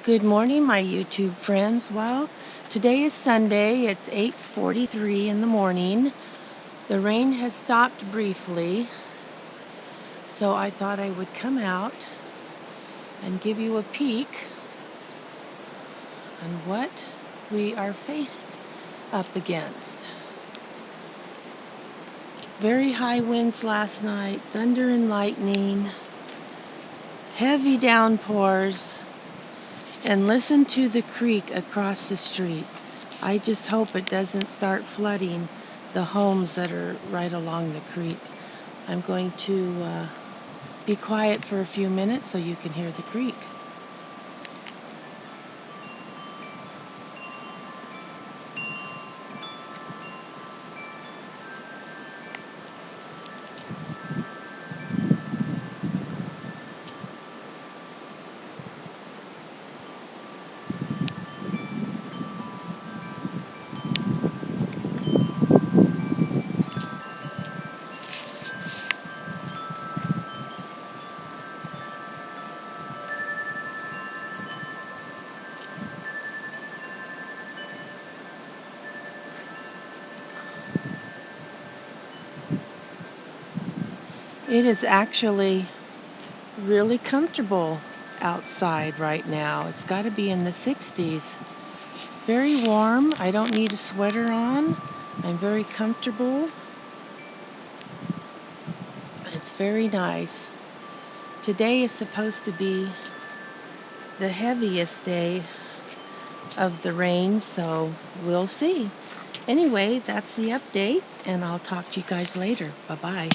Good morning, my YouTube friends. Well, today is Sunday. It's 8:43 in the morning. The rain has stopped briefly, so I thought I would come out and give you a peek on what we are faced up against. Very high winds last night, thunder and lightning, heavy downpours, and listen to the creek across the street. I just hope it doesn't start flooding the homes that are right along the creek. I'm going to be quiet for a few minutes so you can hear the creek. It is actually really comfortable outside right now. It's got to be in the 60s. Very warm. I don't need a sweater on. I'm very comfortable. It's very nice. Today is supposed to be the heaviest day of the rain, so we'll see. Anyway, that's the update, and I'll talk to you guys later. Bye-bye.